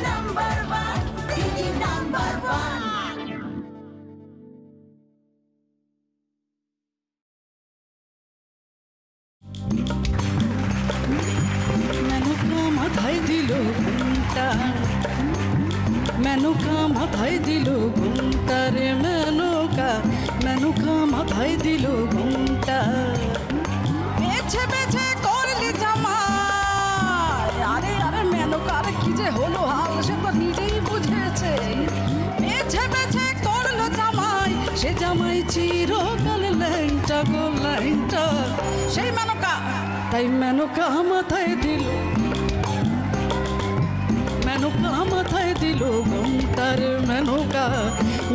Number one, দিদি number one. Menaka মাথায় দিল ঘুমটা, মেনকা মাথায় দিল ঘুমটা রে মেনকা, মেনকা মাথায় দিল ঘুমটা। বেছে বেছে করলি জামাই, আরে আরে মেনকার কি যে হলো হাল সে তো নিজেই বুঝেছে। বেছে বেছে করলো জামাই, সে জামাই চিরকাল ল্যাংটা গো ল্যাংটা। সেই মেনকা, তাই মেনকা মাথায় দিল, মেনকা মাথায় দিল ঘুমটার মেনকা,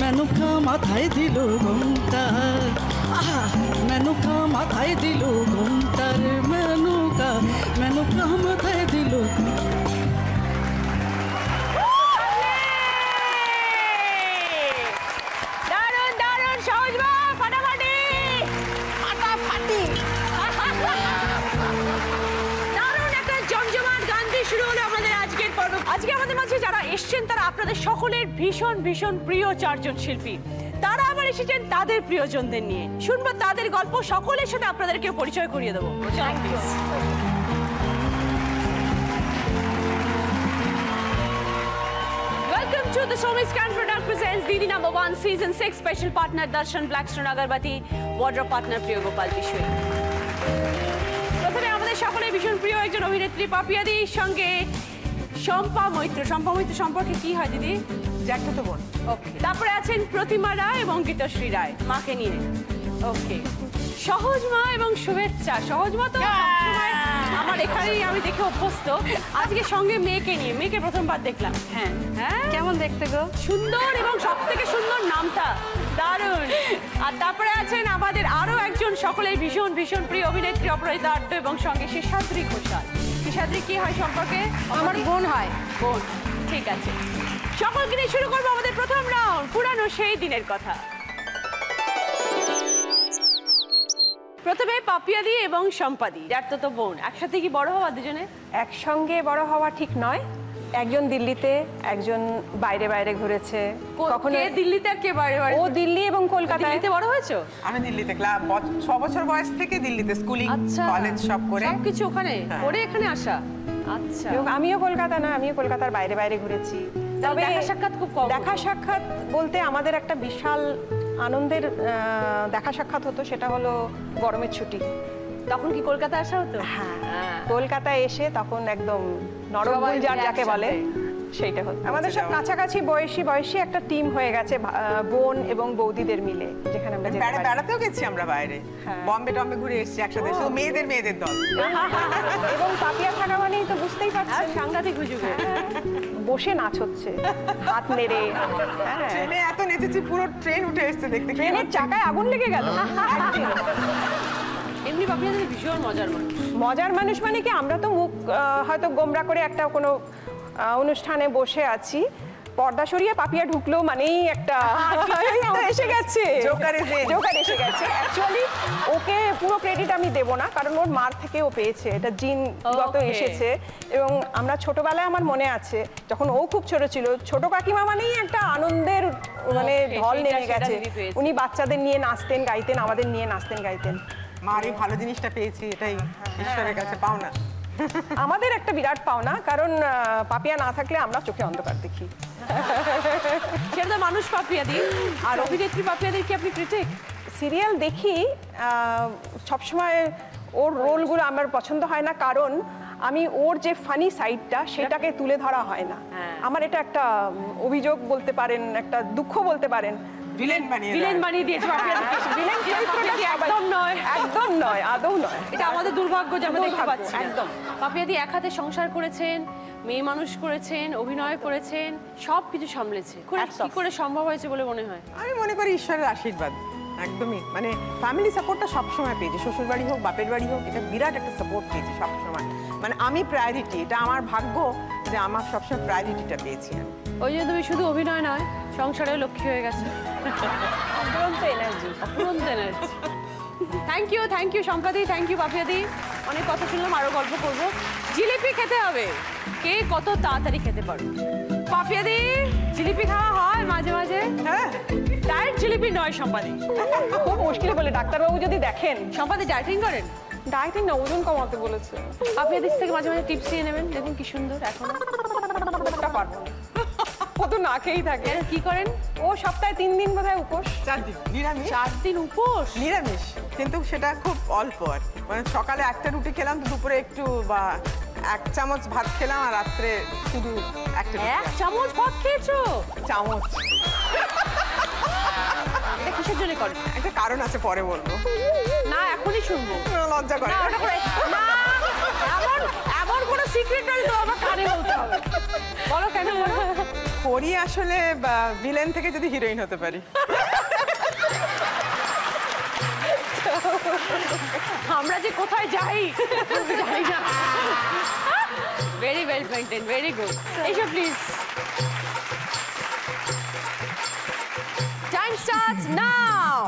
মেনকা মাথায় দিল ঘুমটা। আহা মেনকা মাথায় দিল ঘুমটার মেনকা, মেনকা মাথায় দিল। দারুণ দারুণ সহজ বা ফাটাফাটি ফাটাফাটি। দারুণ একটা জমজমাট গান দিয়ে শুরু হলো আমাদের আজকের পর্ব। আজকে আমাদের মাঝে যারা এসছেন তারা আপনাদের সকলের ভীষণ ভীষণ প্রিয় চারজন শিল্পী। তারা আবার এসেছেন তাদের প্রিয়জনদের নিয়ে। শুনবো তাদের গল্প, সকলের সাথে আপনাদেরকে পরিচয় করিয়ে দেবো। Welcome to the Somis Can Product presents Didi Number 1 Season 6 Special Partner Darshan Blackstone Agarbati, Wardrobe Partner Priya Gopal Bishoi. প্রথমে আমাদের সকলের ভীষণ প্রিয় একজন অভিনেত্রী পাপিয়াদির সঙ্গে শম্পা মৈত্র। শম্পা মৈত্র সম্পর্কে কি হয় দিদি? জ্যাঠাতো বোন। ওকে। তারপরে আছেন প্রতিমা রায় এবং গীতশ্রী রায়, মাকে নিয়ে। ওকে। সহজ মা এবং শুভেচ্ছা। সহজ মা তো সবসময় আমার এখানেই আমি দেখে অভ্যস্ত। আজকে সঙ্গে মেয়েকে নিয়ে, মেয়েকে প্রথমবার দেখলাম। হ্যাঁ হ্যাঁ, কেমন দেখতে গো? সুন্দর, এবং সব থেকে সুন্দর নামটা, দারুণ। আর তারপরে আছেন আমাদের আরো একজন সকলের ভীষণ ভীষণ প্রিয় অভিনেত্রী অপরাজিতা আড্ড এবং সঙ্গে শেষাদ্রি ঘোষাল। শেষাদ্রি কি হয় সম্পর্কে? আমার বোন হয়। বোন, ঠিক আছে। সকলকে নিয়ে শুরু করবো আমাদের প্রথম রাউন্ড, পুরানো সেই দিনের কথা। প্রথমে পাপিয়াদি এবং সম্পাদি, জ্যাঠাতো বোন, একসাথে কি বড় হওয়া দুজনে? একসঙ্গে বড় হওয়া ঠিক নয়। একজন দিল্লিতে, একজন বাইরে বাইরে ঘুরেছে। কখনো দিল্লিতে আর কে বাইরে বাইরে? ও দিল্লি এবং কলকাতায়। দিল্লিতে বড় হয়েছো? আমি দিল্লিতে 6 বছর বয়স থেকে দিল্লিতে স্কুলিং, কলেজ সব করে, সবকিছু ওখানে করে এখানে আসা। আচ্ছা। আমিও কলকাতা না, আমিও কলকাতার বাইরে বাইরে ঘুরেছি। তবে দেখা সাক্ষাৎ খুব কম। দেখা সাক্ষাৎ বলতে আমাদের একটা বিশাল আনন্দের দেখা সাক্ষাৎ হতো, সেটা হলো গরমের ছুটি। তখন কি কলকাতা আসা হতো? হ্যাঁ, কলকাতায় এসে তখন একদম নরগুলজার যাকে বলে সেইটা হতো। আমাদের সব কাছাকাছি বয়সী একটা টিম হয়ে গেছে, বোন এবং বৌদিদের মিলে, যেখানে আমরা বেড়াতেও গেছি আমরা বাইরে, বম্বে টম্বে ঘুরে এসেছি একসাথে, শুধু মেয়েদের দল। এবং পাপিয়া থাকা মানেই তো বুঝতেই পারছেন সাংঘাতিক হুজুগে বসে নাচ হচ্ছে, হাত নেড়ে। ট্রেনে এত নেচেছি, পুরো ট্রেন উঠে এসছে দেখতে, ট্রেনের চাকায় আগুন লেগে গেল। এমনি পাপিয়াদি ভীষণ মজার মানুষ। মজার মানুষ মানে কি, আমরা তো মুখ হয়তো গোমরা করে একটা কোনো অনুষ্ঠানে বসে আছি, পর্দা সরিয়ে পাপিয়া ঢুকলো মানেই একটা এসে গেছে, জোকার এসে গেছে। অ্যাকচুয়ালি ওকে পুরো ক্রেডিট আমি দেবো না, কারণ ওর মার থেকে ও পেয়েছে, এটা জিনগত এসেছে। এবং আমরা ছোটবেলায়, আমার মনে আছে যখন ও খুব ছোট ছিল, ছোট কাকিমা মানেই একটা আনন্দের মানে ঢল নেমে গেছে। উনি বাচ্চাদের নিয়ে নাচতেন গাইতেন, আমাদের নিয়ে নাচতেন গাইতেন। মার এই ভালো জিনিসটা পেয়েছি, এটাই ঈশ্বরের কাছে পাওনা। আমাদের একটা বিরাট পাওনা, কারণ পাপিয়া না থাকলে আমরা চোখে অন্ধকার দেখি। সেটা তো মানুষ পাপিয়াদি। আর অভিনেত্রী পাপিয়াদির কি আপনি ক্রিটিক? সিরিয়াল দেখি, সবসময় ওর রোলগুলো আমার পছন্দ হয় না, কারণ আমি ওর যে ফানি সাইডটা সেটাকে তুলে ধরা হয় না। আমার এটা একটা অভিযোগ বলতে পারেন, একটা দুঃখ বলতে পারেন। ভিলেন বানিয়ে দিয়েছে একদম নয়, আদৌ নয়। এটা আমাদের দুর্ভাগ্য যে আমরা দেখতে পাচ্ছি। একদম। পাপিয়াদি এক হাতে সংসার করেছেন, মেয়ে মানুষ করেছেন, অভিনয় করেছেন, সবকিছু সামলেছে। কি করে সম্ভব হয়েছে বলে মনে হয়? আমি মনে করি ঈশ্বরের আশীর্বাদ। একদমই, মানে ফ্যামিলি সাপোর্টটা সবসময় পেয়েছি, শ্বশুর বাড়ি হোক বাপের বাড়ি হোক, এটা বিরাট একটা সাপোর্ট পেয়েছি সবসময়। মানে আমি প্রায়োরিটি, এটা আমার ভাগ্য যে আমার সবসময় প্রায়োরিটিটা পেয়েছি আমি। ওই জন্য তুমি শুধু অভিনয় নয়, সংসারে লক্ষ্মী হয়ে গেছে। অফুরন্ত এনার্জি। থ্যাংক ইউ সম্পাদি, থ্যাংক ইউ পাপিয়াদি। অনেক কথা শুনলাম, আরো গল্প করবো। জিলিপি খেতে হবে, কে কত তাড়াতাড়ি খেতে পারো। পাপিয়াদি, জিলিপি খাওয়া হয় মাঝে মাঝে? হ্যাঁ, ডায়েট জিলিপি নয় সম্পাদি, খুব মুশকিল বলে ডাক্তারবাবু যদি দেখেন। সম্পাদি ডায়েটিং করেন? ডায়েটিং না, ওজন কমাতে বলেছে। পাপিয়াদি থেকে মাঝে মাঝে টিপস নিয়ে নেবেন, দেখুন কি সুন্দর। এখন ওটা পারবো না, ও তো না খেয়েই থাকে। কি করেন? ও সপ্তাহে 3 দিন বোধহয় উপোস। 4 দিন নিরামিষ। 4 দিন উপোস? নিরামিষ, কিন্তু সেটা খুব অল্প আর কি। মানে সকালে একটা রুটি খেলাম, তো দুপুরে একটু বা 1 চামচ ভাত খেলাম, আর রাত্রে শুধু একটা রুটি। 1 চামচ ভাত খেয়েছো? চামচ। এটা কিসের জন্য করেন? একটা কারণ আছে, পরে বলবো। না এখনই শুনবো। লজ্জা করে। না ওটা করে না, এমন এমন কোনো সিক্রেট নাই তো আমার কানে বলতে হবে। বলো কেন বলো? করি আসলে ভিলেন থেকে যদি হিরোইন হতে পারি। আমরা যে কোথায় যাই জানি না। Very well maintain, very good. এইসব প্লিজ। Time starts now.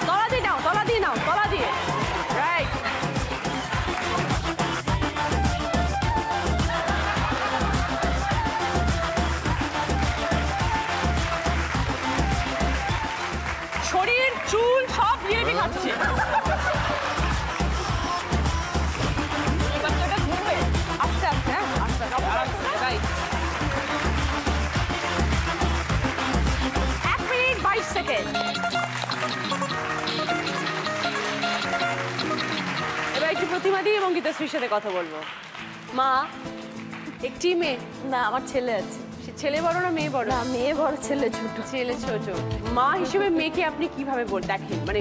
তলা দিয়ে নাও, তলা দিয়ে নাও, তলা দিয়ে। রাইট। শরীর চুল সব জিলিপি খাচ্ছে। এই বাচ্চাটা ঘুরবে। আস্তে আস্তে, হ্যাঁ আস্তে আস্তে, আস্তে। রাইট। 1 minute 22 second. এবার একটু প্রতিমাদি এবং গীতাশ্রীর সাথে কথা বলবো। মা, একটি মেয়ে? না, আমার ছেলে আছে। সে ছেলে বড় না মেয়ে বড়? না, মেয়ে বড়, ছেলে ছোট। ছেলে ছোট। মা হিসেবে মেয়েকে আপনি কিভাবে দেখেন? মানে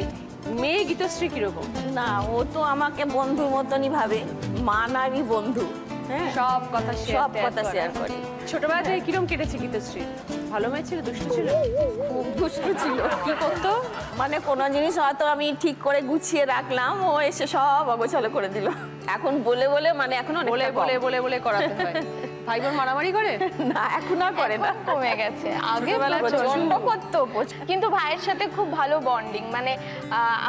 মেয়ে গীতশ্রী কিরকম? না, ও তো আমাকে বন্ধুর মতনই ভাবে, মা নারী বন্ধু। হ্যাঁ, সব কথা সব কথা শেয়ার করি। ছোটবেলা থেকে কিরকম কেটেছে গীতশ্রী? ভালো মেয়ে ছিল, দুষ্টু ছিল? খুব দুষ্টু ছিল। কি করতো? মানে কোনো জিনিস হয়তো আমি ঠিক করে গুছিয়ে রাখলাম, ও এসে সব অগোছালো করে দিল। এখন বলে বলে, মানে এখন বলে বলে বলে বলে করাতে হয়। ভাই বোন মারামারি করে? না, এখন আর করে না, কমে গেছে। আগে ছোটবেলায় প্রচন্ড প্রচুর। করতো, কিন্তু ভাইয়ের সাথে খুব ভালো বন্ডিং। মানে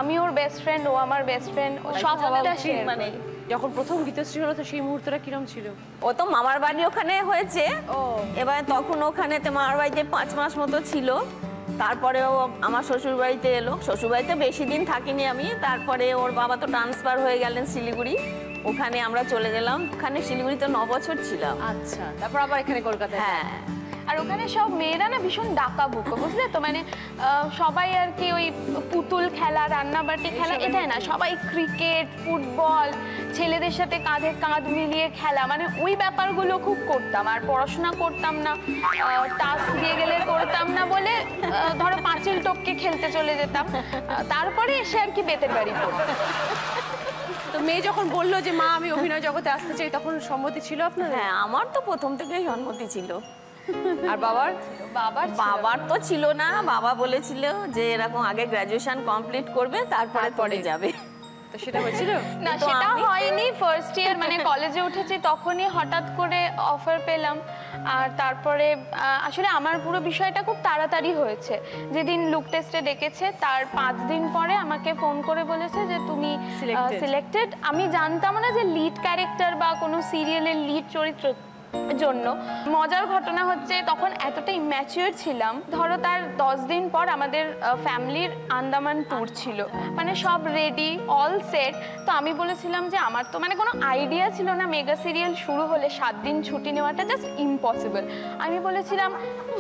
আমি ওর বেস্ট ফ্রেন্ড, ও আমার বেস্ট ফ্রেন্ড, সবটা শেয়ার মানে মানে যখন প্রথম গীতশ্রী হলো তো সেই মুহূর্তটা কিরম ছিল? ও তো মামার বাড়ি ওখানে হয়েছে। এবার তখন ওখানেতে মামার বাড়িতে 5 মাস মতো ছিল। তারপরে ও আমার শ্বশুর বাড়িতে এলো। শ্বশুর বাড়িতে বেশি দিন থাকিনি আমি। তারপরে ওর বাবা তো ট্রান্সফার হয়ে গেলেন শিলিগুড়ি, ওখানে আমরা চলে গেলাম। ওখানে শিলিগুড়িতে 9 বছর ছিলাম। আচ্ছা, তারপর আবার এখানে কলকাতায়? হ্যাঁ। আর ওখানে সব মেয়েরা না ভীষণ ডাকাবুকো, বুঝলে তো? মানে সবাই আর কি ওই পুতুল খেলা, রান্নাবাটি খেলা, এটাই না, সবাই ক্রিকেট, ফুটবল, ছেলেদের সাথে কাঁধে কাঁধ মিলিয়ে খেলা, মানে ওই ব্যাপারগুলো খুব করতাম। আর পড়াশোনা করতাম না, টাস্ক দিয়ে গেলে করতাম না বলে ধরো পাঁচিল টপকে খেলতে চলে যেতাম। তারপরে এসে আর কি বেতের বাড়ি পড়তাম। তো মেয়ে যখন বললো যে মা আমি অভিনয় জগতে আসতে চাই, তখন সম্মতি ছিল আপনার? হ্যাঁ, আমার তো প্রথম থেকেই সম্মতি ছিল। আর বাবার? বাবার তো ছিল না। বাবা বলেছিল যে এরকম আগে গ্র্যাজুয়েশন কমপ্লিট করবে, তারপরে পরে যাবে। তো সেটা হয়েছিল? না, তো সেটা আমি- হয়নি। ফার্স্ট ইয়ার মানে কলেজে উঠেছি তখনই হঠাৎ করে অফার পেলাম। আর তারপরে আসলে আমার পুরো বিষয়টা খুব তাড়াতাড়ি হয়েছে। যেদিন লুক টেস্টে ডেকেছে তার 5 দিন পরে আমাকে ফোন করে বলেছে যে তুমি সিলেক্টেড। আমি জানতাম না যে লিড ক্যারেক্টার বা কোনো সিরিয়ালের লিড চরিত্র জন্য। মজার ঘটনা হচ্ছে তখন এতটা ইম্যাচিওর ছিলাম। ধরো তার 10 দিন পর আমাদের ফ্যামিলির আন্দামান ট্যুর ছিল, মানে সব রেডি, অল সেট। তো আমি বলেছিলাম যে আমার তো মানে কোনো আইডিয়া ছিল না মেগা সিরিয়াল শুরু হলে 7 দিন ছুটি নেওয়াটা জাস্ট ইম্পসিবল। আমি বলেছিলাম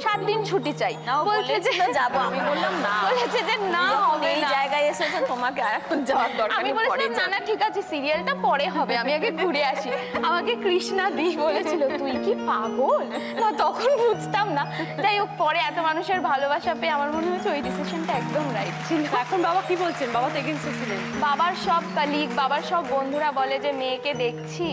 7 দিন ছুটি চাই। বলছে যে যাবো, আমি বললাম না, বলেছে যে না হবে এই না। জায়গায় এসেছে তোমাকে আর এখন যাওয়ার দরকার আমি নেই, পরে বলেছিলাম না যাবে। না ঠিক আছে, সিরিয়ালটা পরে হবে, আমি আগে ঘুরে আসি। আমাকে কৃষ্ণা দি বলেছিল তুই কি পাগল? না, তখন বুঝতাম না। যাই হোক, পরে এত মানুষের ভালোবাসা পেয়ে আমার মনে হচ্ছে ওই ডিসিশনটা একদম রাইট ছিল। এখন বাবা কি বলছেন? বাবা তো এগেইনস্টে ছিলেন। বাবার সব কলিগ, বাবার সব বন্ধুরা বলে যে মেয়েকে দেখছি।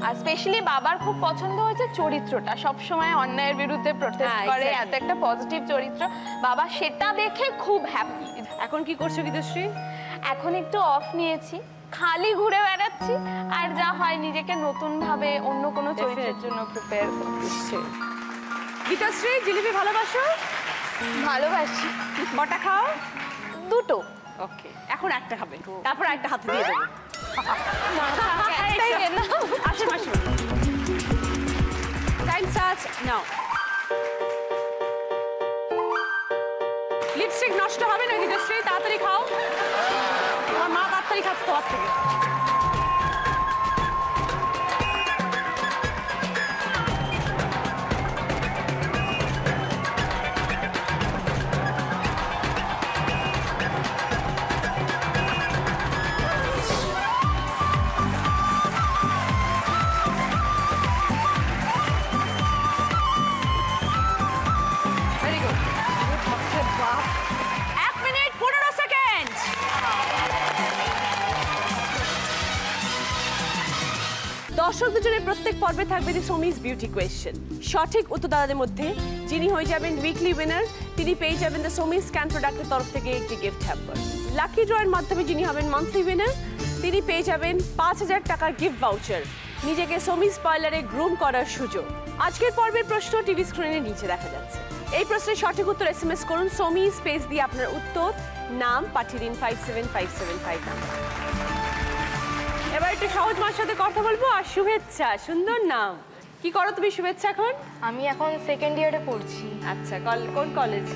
আর স্পেশালি বাবার খুব পছন্দ হয়েছে চরিত্রটা, সবসময় অন্যায়ের বিরুদ্ধে প্রোটেস্ট হ্যাঁ, করে, exactly. এত একটা পজিটিভ চরিত্র। বাবা সেটা দেখে খুব হ্যাপি। এখন কি করছো গীতশ্রী? এখন একটু অফ নিয়েছি, খালি ঘুরে বেড়াচ্ছি আর যা হয় নিজেকে নতুন ভাবে অন্য কোনো চরিত্রের জন্য প্রিপেয়ার করছি। গীতাশ্রী, জিলিপি ভালোবাসো? ভালোবাসি। কটা খাও? দুটো। ওকে, এখন একটা খাবে, তারপর একটা হাতে দিয়ে দেবো। একটাই কেন? আসুন আসুন, টাইম স্টার্টস নাও। লিপস্টিক নষ্ট হবে না গীতাশ্রী, তাড়াতাড়ি খাও। তোমার মা তাড়াতাড়ি খাচ্ছে তোমার থেকে। Very good. 1 minute 15 second. দর্শক দুজনের প্রত্যেক পর্বে থাকবে দি সোমিস বিউটি কোয়েশ্চেন। সঠিক উত্তরদাতাদের মধ্যে যিনি হয়ে যাবেন উইকলি উইনার, তিনি পেয়ে যাবেন দ্য সোমিস ক্যান প্রোডাক্টের তরফ থেকে একটি গিফট হ্যাম্পার। লাকি ড্রয়ের মাধ্যমে যিনি হবেন মান্থলি উইনার, তিনি পেয়ে যাবেন 5000 টাকার গিফট ভাউচার, নিজেকে সোমিস পার্লারে গ্রুম করার সুযোগ। আজকের পর্বের প্রশ্ন টিভি স্ক্রিনের নিচে দেখা যাচ্ছে। এই প্রশ্নের সঠিক উত্তর SMS করুন সোমি স্পেস দিয়ে আপনার উত্তর, নাম পাঠিয়ে দিন 57575 নাম্বার। এবার একটু সহজ মার সাথে কথা বলবো। আর শুভেচ্ছা, সুন্দর নাম। কি করো তুমি শুভেচ্ছা এখন? আমি এখন সেকেন্ড ইয়ারে পড়ছি। আচ্ছা, কোন কলেজ?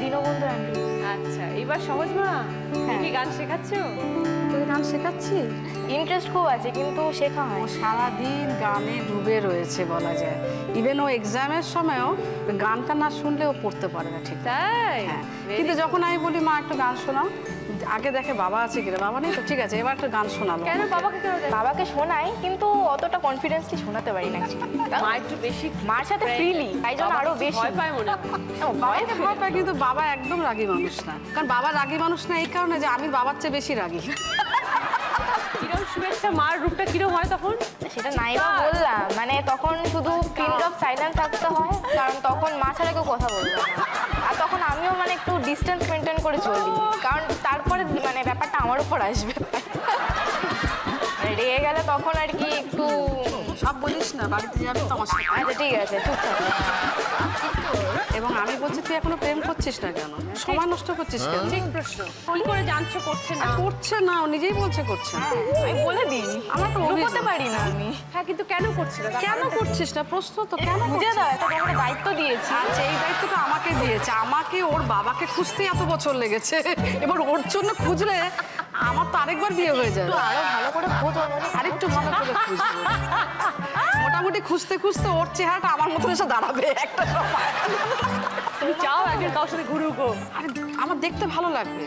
দীনবন্ধু অ্যান্ড্রুজ। আচ্ছা, এবার সহজ মা, তুমি কি গান শেখাচ্ছো? তোকে গান শেখাচ্ছি? ইন্টারেস্ট খুব আছে কিন্তু শেখা ও হয়। সারাদিন গানে ডুবে রয়েছে বলা যায়। ইভেন ও এক্সামের সময়ও গানটা না শুনলে ও পড়তে পারে না ঠিক। তাই? হ্যাঁ, কিন্তু যখন আমি বলি মা একটু গান শোনাও, আগে দেখে বাবা আছে কিনা, বাবা নেই তো ঠিক আছে এবার একটু গান শোনালো। কেন বাবাকে কেন দেয়? বাবাকে শোনাই কিন্তু অতটা কনফিডেন্সলি শোনাতে পারি না মা একটু বেশি মার সাথে ফ্রিলি, তাই জন্য আরো বেশি ভয় পায় মনে হয়। ভয় পায়, কিন্তু বাবা একদম রাগী মানুষ না। কারণ বাবা রাগী মানুষ না এই কারণে যে আমি বাবার চেয়ে বেশি রাগী। কিরম শুভেচ্ছা, মার রূপটা কিরম হয় তখন? সেটা নাইবা বললাম, মানে তখন শুধু পিন ড্রপ সাইলেন্ট থাকতে হয়, কারণ তখন মা ছাড়া কেউ কথা বলবে না। আর তখন আমিও মানে একটু ডিস্টেন্স মেনটেন করে চলি, কারণ তারপরে মানে ব্যাপারটা আমার উপর আসবে। রেগে গেলে তখন আর কি একটু সব বলিস না, বাড়িতে যাবে তমাশা। আচ্ছা ঠিক আছে, চুপ থাকো। এবং আমি বলছি তুই এখনো প্রেম করছিস না কেন, সময় নষ্ট করছিস কেন? ঠিক প্রশ্ন। কি করে জানছো করছে না? করছে না, ও নিজেই বলছে করছে না। আমি বলে দিই, আমার তো লুকোতে অভিযোগ। পারি না আমি। হ্যাঁ, কিন্তু কেন করছে না? কেন করছিস না প্রশ্ন তো, কেন বুঝে করছিস? দাও, একটা তোমাকে দায়িত্ব দিয়েছি। আচ্ছা, এই দায়িত্বটা আমাকে দিয়েছে। আমাকে ওর বাবাকে খুঁজতে এত বছর লেগেছে, এবার ওর জন্য খুঁজলে আমার তো আরেকবার বিয়ে হয়ে যাবে। আরো ভালো করে খোঁজো, আরেকটু ভালো করে খুঁজবো। মোটামুটি খুঁজতে খুঁজতে ওর চেহারাটা আমার মতো এসে দাঁড়াবে একটা সময়। তুমি চাও একদিন কারোর সাথে ঘুরুকো? আরে আমার দেখতে ভালো লাগবে,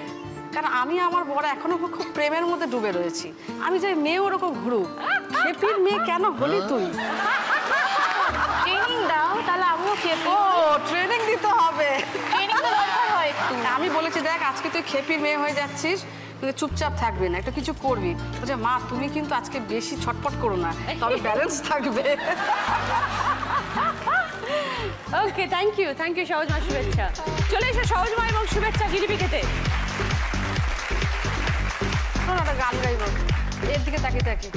কারণ আমি আমার বড় এখনো খুব প্রেমের মধ্যে ডুবে রয়েছি। আমি চাই মেয়ে ওরকম ঘুরুক। খেপির মেয়ে কেন হলি তুই? ট্রেনিং দাও, তাহলে আমিও খেপি। ও ট্রেনিং দিতে হবে। ট্রেনিং তো দরকার হয় একটু। আমি বলেছি দেখ আজকে তুই খেপির মেয়ে হয়ে যাচ্ছিস, কিন্তু চুপচাপ থাকবি না, একটু কিছু করবি। বলছে মা তুমি কিন্তু আজকে বেশি ছটফট করো না, তবে ব্যালেন্স থাকবে। ওকে, থ্যাংক ইউ সহজ মা, শুভেচ্ছা। চলে এসো সহজ মা এবং শুভেচ্ছা জিলিপি খেতে। শোনো, একটা গান গাইব, এর দিকে তাকিয়ে তাকি।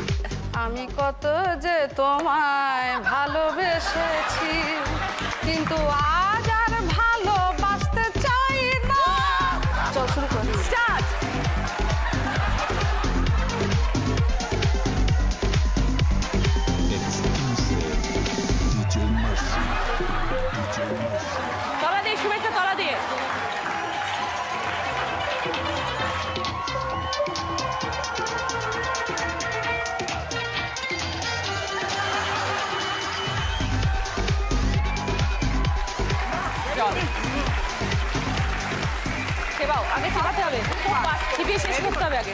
আমি কত যে তোমায় ভালোবেসেছি, কিন্তু আজ আর ভালোবাসতে চাই না। চল শুরু করি। স্টার্ট। তলা দিয়ে শুভেচ্ছা, তলা দিয়ে। সেবাও আগে শেখাতে হবে, চিপিয়ে শেষ করতে হবে আগে।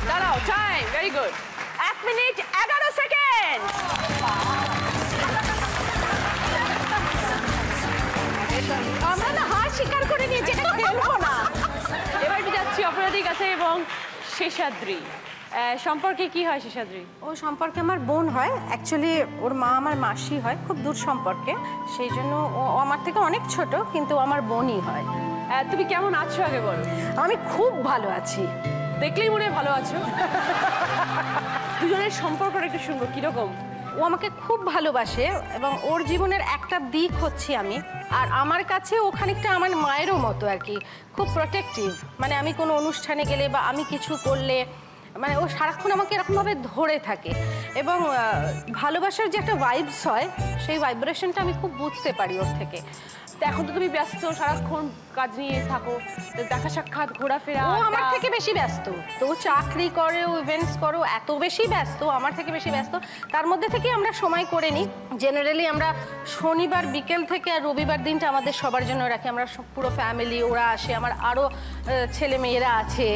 দাঁড়াও, time, very good. 1 minute 11 second. আমরা না হার স্বীকার করে নিয়েছি, এটা খেলবো না। এবার যাচ্ছি অপরাধীর কাছে এবং শেষাদ্রি। সম্পর্কে কি হয় শেষাদ্রি? ও সম্পর্কে আমার বোন হয়, অ্যাকচুয়ালি ওর মা আমার মাসি হয়, খুব দূর সম্পর্কে, সেই জন্য ও আমার থেকে অনেক ছোট, কিন্তু আমার বোনই হয়। তুমি কেমন আছো আগে বলো। আমি খুব ভালো আছি। দেখলেই মনে হয় ভালো আছো। দুজনের সম্পর্কটা একটু শুনবো কিরকম। ও আমাকে খুব ভালোবাসে এবং ওর জীবনের একটা দিক হচ্ছে আমি, আর আমার কাছে ও খানিকটা আমার মায়েরও মতো আর কি, খুব প্রোটেক্টিভ। মানে আমি কোনো অনুষ্ঠানে গেলে বা আমি কিছু করলে মানে ও সারাক্ষণ আমাকে এরকমভাবে ধরে থাকে, এবং ভালোবাসার যে একটা ভাইবস হয় সেই ভাইব্রেশনটা আমি খুব বুঝতে পারি ওর থেকে। তো এখন তো তুমি ব্যস্ত, সারাক্ষণ কাজ নিয়ে থাকো, দেখা সাক্ষাৎ ঘোরাফেরা। ও আমার থেকে বেশি ব্যস্ত, তো চাকরি করে, ও ইভেন্টস করো, এত বেশি ব্যস্ত, আমার থেকে বেশি ব্যস্ত। তার মধ্যে থেকে আমরা সময় করে নিই। জেনারেলি আমরা শনিবার বিকেল থেকে আর রবিবার দিনটা আমাদের সবার জন্য রাখি। আমরা পুরো ফ্যামিলি, ওরা আসে, আমার আরও ছেলে মেয়েরা আছে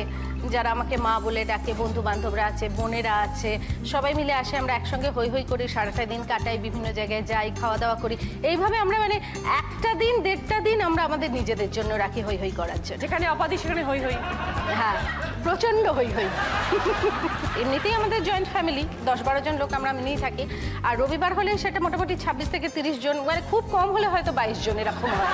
যারা আমাকে মা বলে ডাকে, বন্ধু বান্ধবরা আছে, বোনেরা আছে, সবাই মিলে আসে, আমরা একসঙ্গে হই হই করি, সারাটা দিন কাটাই, বিভিন্ন জায়গায় যাই, খাওয়া দাওয়া করি। এইভাবে আমরা মানে একটা দিন 1.5টা দিন আমরা আমাদের নিজেদের জন্য রাখি হই হই করার জন্য। যেখানে অপাদি সেখানে হই হই। হ্যাঁ, প্রচণ্ড হই হই। এমনিতেই আমাদের জয়েন্ট ফ্যামিলি, 10-12 জন লোক আমরা নিয়েই থাকি। আর রবিবার হলে সেটা মোটামুটি 26 থেকে 30 জন, মানে খুব কম হলে হয়তো 22 জন, এরকম হয়।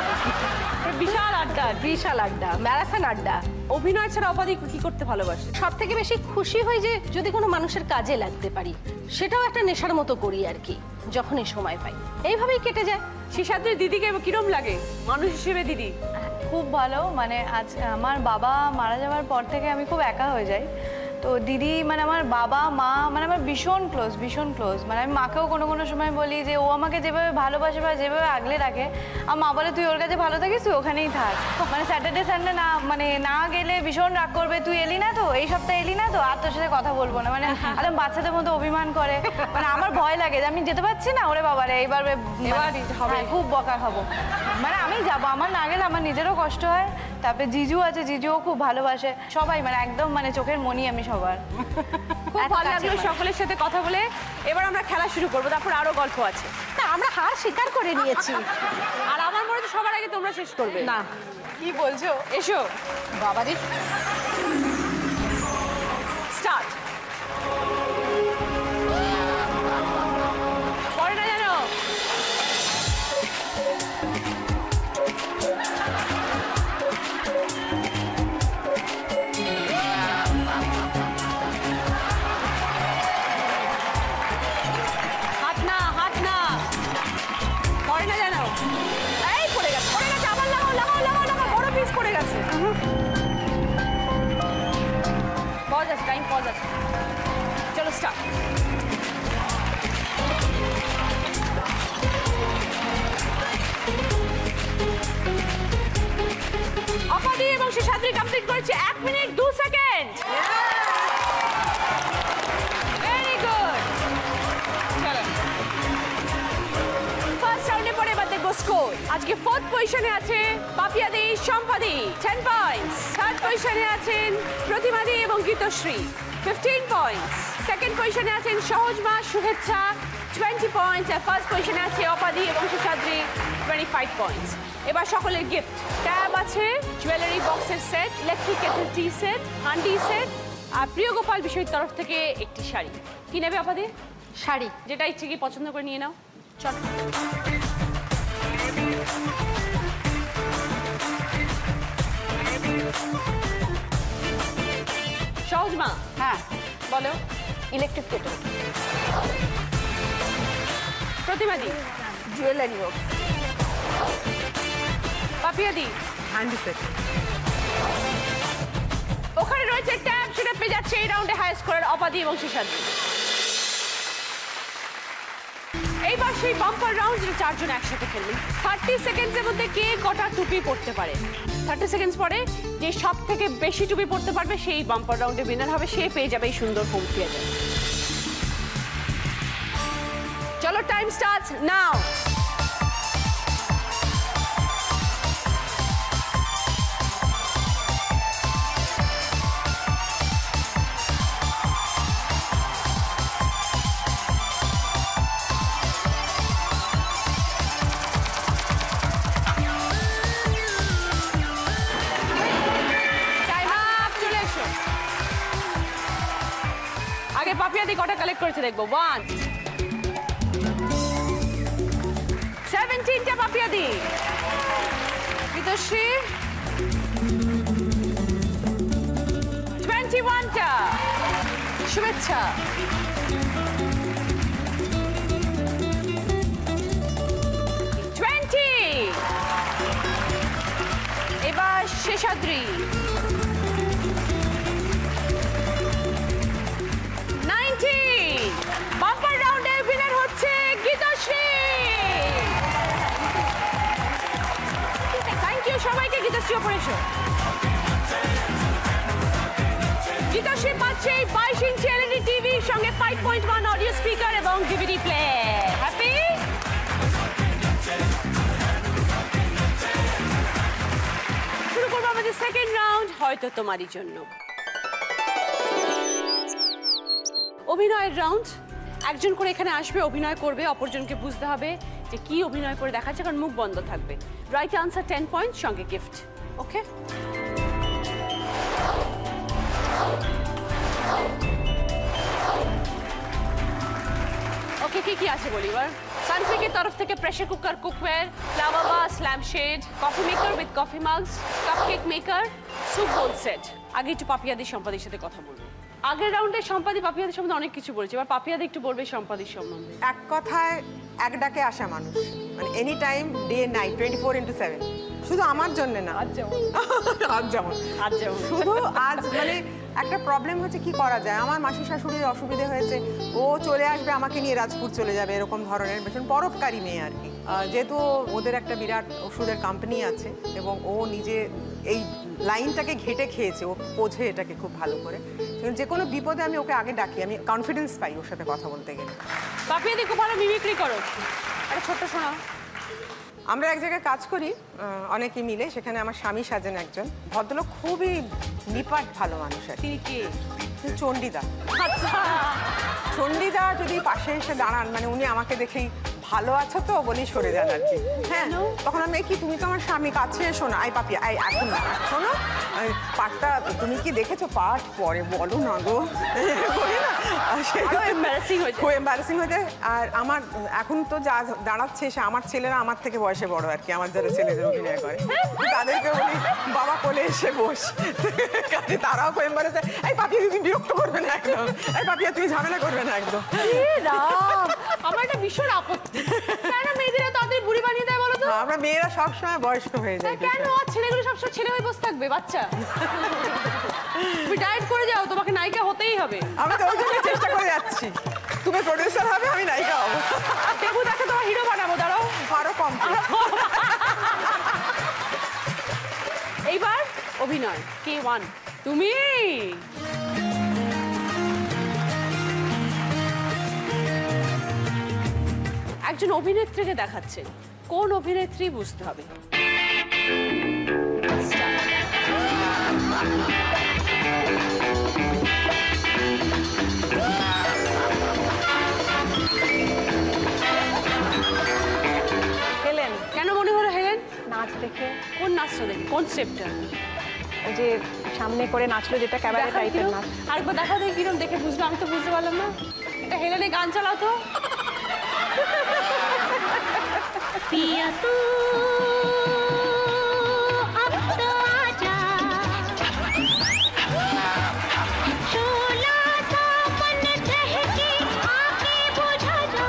বিশাল আড্ডা, বিশাল আড্ডা, ম্যারাথন আড্ডা। অভিনয় ছাড়া অপাদি কি করতে ভালোবাসে? সব থেকে বেশি খুশি হই যে যদি কোনো মানুষের কাজে লাগতে পারি, সেটাও একটা নেশার মতো করি আর কি, যখনই সময় পাই। এইভাবেই কেটে যায়। শেষাদ্রির দিদিকে কিরম লাগে মানুষ হিসেবে? দিদি খুব ভালো, মানে আজ আমার বাবা মারা যাওয়ার পর থেকে আমি খুব একা হয়ে যাই। তো দিদি মানে আমার বাবা মা মানে আমার ভীষণ ক্লোজ, ভীষণ ক্লোজ। মানে আমি মাকেও কোনো কোনো সময় বলি যে ও আমাকে যেভাবে ভালোবাসে বা যেভাবে আগলে রাখে, আমার মা বলে তুই ওর কাছে ভালো থাকিস, তুই ওখানেই থাক। মানে স্যাটারডে সানডে না মানে না গেলে ভীষণ রাগ করবে, তুই এলি না তো, এই সপ্তাহে এলি না তো, আর তোর সাথে কথা বলবো না। মানে একদম বাচ্চাদের মতো অভিমান করে। মানে আমার ভয় লাগে যে আমি যেতে পারছি না, ওরে বাবারে এবার হবে, খুব বকা খাবো। মানে আমি যাবো, আমার না গেলে আমার নিজেরও কষ্ট হয়। তারপরে জিজু আছে, জিজুও খুব ভালোবাসে, সবাই মানে একদম মানে চোখের মনি আমি সবার। খুব ভালো লাগলো সকলের সাথে কথা বলে। এবার আমরা খেলা শুরু করবো, তারপর আরো গল্প আছে। না, আমরা হার স্বীকার করে নিয়েছি। আর আমার মনে হয় সবার আগে তোমরা শেষ করবে। না, কি বলছো? এসো বাবারে, স্টার্ট। পরে না জানো টাইম পজ আছে। চলো স্টার্ট। অপাদি এবং শেষাদ্রি কমপ্লিট করেছে 1 মিনিট 2 সেকেন্ড। Very good. চলো ফার্স্ট রাউন্ডে পরে এবার দেখবো স্কোর। আজকে 4th পজিশনে আছে পাপিয়াদি, সম্পাদি 10 পয়েন্টস। 3rd পজিশনে আছেন প্রতিমাদি এবং গীতশ্রী 15 পয়েন্টস। 2nd পজিশনে আছেন সহজমা, শুভেচ্ছা 20 পয়েন্টস। আর 1st পজিশনে আছে অপাদি এবং শেষাদ্রি 25 পয়েন্টস। এবার সকলের গিফট ট্যাব আছে, জুয়েলারি বক্সের সেট, ইলেকট্রিক কেটল টি সেট, হান্ডি সেট, আর প্রিয় গোপাল বিষয়ের তরফ থেকে একটি শাড়ি। কি নেবে অপাদি? শাড়ি, যেটা ইচ্ছে কি পছন্দ করে নিয়ে নাও। চল। সহজমা, হ্যাঁ বলো। Electric kettle. প্রতিমাদি, জুয়েলারি বক্স। পাপিয়াদি, হ্যান্ডি সেট। ওখানে রয়েছে ট্যাব, সেটা পেয়ে যাচ্ছে এই রাউন্ডে হাই স্কোরার অপাদি এবং শেষাদ্রি। এইবার সেই বাম্পার রাউন্ড, যেটা 4 জন একসাথে খেলবে। 30 সেকেন্ডসের মধ্যে কে কটা টুপি পড়তে পারে। 30 সেকেন্ডস পরে যে সব থেকে বেশি টুপি পড়তে পারবে সেই বাম্পার রাউন্ডে উইনার হবে, সে পেয়ে যাবে এই সুন্দর হোম থিয়েটার। চলো টাইম স্টার্টস নাও। কালেক্ট করেছে দেখবো। 1 17টা পাপিয়াদি। গীতশ্রী 21টা। শুভেচ্ছা। 20 এবার শেষাদ্রি। 19 বাম্পার রাউন্ডের উইনার হচ্ছে গীতশ্রী। থ্যাংক ইউ সবাইকে। গীতশ্রী ওপরে এসো। গীতশ্রী পাচ্ছে 22 ইঞ্চি এলইডি টিভির সঙ্গে 5.1 অডিও স্পিকার এবং ডিভিডি প্লেয়ার। হ্যাপি? শুরু করবো আমাদের সেকেন্ড রাউন্ড, হয়তো তোমারই জন্য। অভিনয়ের রাউন্ড। একজন করে এখানে আসবে, অভিনয় করবে, অপরজনকে বুঝতে হবে যে কি অভিনয় করে দেখাচ্ছে, কারণ মুখ বন্ধ থাকবে। রাইট আনসার 10 পয়েন্ট, সঙ্গে গিফট। ওকে? ওকে, কি কি আছে বলি এবার। সানফিকের তরফ থেকে pressure cooker, cookware, flower vase, lamp shade, coffee maker with coffee mugs, cupcake maker, soup bowl set. আগে একটু পাপিয়াদি সম্পাদির সাথে কথা বলবো। আগের রাউন্ডে সম্পাদি পাপিয়াদি সম্বন্ধে অনেক কিছু বলেছে, এবার পাপিয়াদি একটু বলবে সম্পাদির সম্বন্ধে। এক কথায় এক ডাকে আসা মানুষ, মানে এনি টাইম, ডে নাইট, 24/7। শুধু আমার জন্য না, আজ যেমন শুধু আজ মানে একটা প্রবলেম হচ্ছে কি করা যায়। আমার মাসি শাশুড়ির অসুবিধে হয়েছে, ও চলে আসবে আমাকে নিয়ে রাজপুর চলে যাবে, এরকম ধরনের ভীষণ পরোপকারী মেয়ে আর কি। যেহেতু ওদের একটা বিরাট ওষুধের কোম্পানি আছে এবং ও নিজে এই লাইনটাকে ঘেটে খেয়েছে, ও বোঝে এটাকে খুব ভালো করে। যে কোনো বিপদে আমি ওকে আগে ডাকি, আমি কনফিডেন্স পাই ওর সাথে কথা বলতে গেলে। পাপিয়াদি খুব ভালো মিমিক্রি করো, একটা ছোট্ট শোনাও। আমরা এক জায়গায় কাজ করি অনেকে মিলে, সেখানে আমার স্বামী সাজেন একজন ভদ্রলোক, খুবই নিপাট ভালো মানুষ আর কি। তিনি কে? চণ্ডীদা। আচ্ছা, চণ্ডীদা যদি পাশে এসে দাঁড়ান, মানে উনি আমাকে দেখেই ভালো আছো তো বলি সরে যান আর কি। হ্যাঁ, তখন আমি কি, তুমি তো আমার স্বামী, কাছে এসো না। আই পাপি, আই এখন না, শোনো পাটটা তুমি কি দেখেছো? পাট পরে বলো না গো। এম্বারেসিং হয়ে যায়। আর আমার এখন তো যা দাঁড়াচ্ছে, সে আমার ছেলেরা আমার থেকে বয়সে বড় আর কি, আমার যারা ছেলেদের অভিনয় করে তাদেরকে বলি বাবা কোলে এসে বস। তারাও এম্বারেস, এই পাপিয়া তুমি বিরক্ত করবে না একদম, এই পাপিয়া তুমি ঝামেলা করবে না একদম। আমার একটা ভীষণ আপত্তি, কেন মেয়েদেরা তাদের বুড়ি বানিয়ে দেয় বলো তো? আমরা মেয়েরা সবসময় বয়স্ক হয়ে যাই। কেন ছেলেগুলো সবসময় ছেলে হয়ে বসে থাকবে? বাচ্চা, তুমি ডায়েট করে যাও, তোমাকে নায়িকা হতেই হবে। আমি তো ওই জন্য চেষ্টা করে যাচ্ছি। তুমি প্রডিউসার হবে, আমি নায়িকা হবো। দেখো দেখো, তোমার হিরো বানাবো, দাঁড়াও। আরো কম। এইবার অভিনয়। কে ওয়ান? তুমি। একজন অভিনেত্রীকে দেখাচ্ছে, কোন অভিনেত্রী বুঝতে হবে। হেলেন। কেন মনে হলো হেলেন? নাচ দেখে। কোন নাচটা দেখে? কোন স্টেপটা? ওই যে সামনে করে নাচলো, যেটা ক্যাবারে টাইপের নাচ। আরেকবার দেখা দেখি কিরম দেখে বুঝলো, আমি তো বুঝতে পারলাম না। এটা হেলেনে গান চালাও তো। पिया तू अब तो आजा, शोला सा मन चहके आके बुझा जा,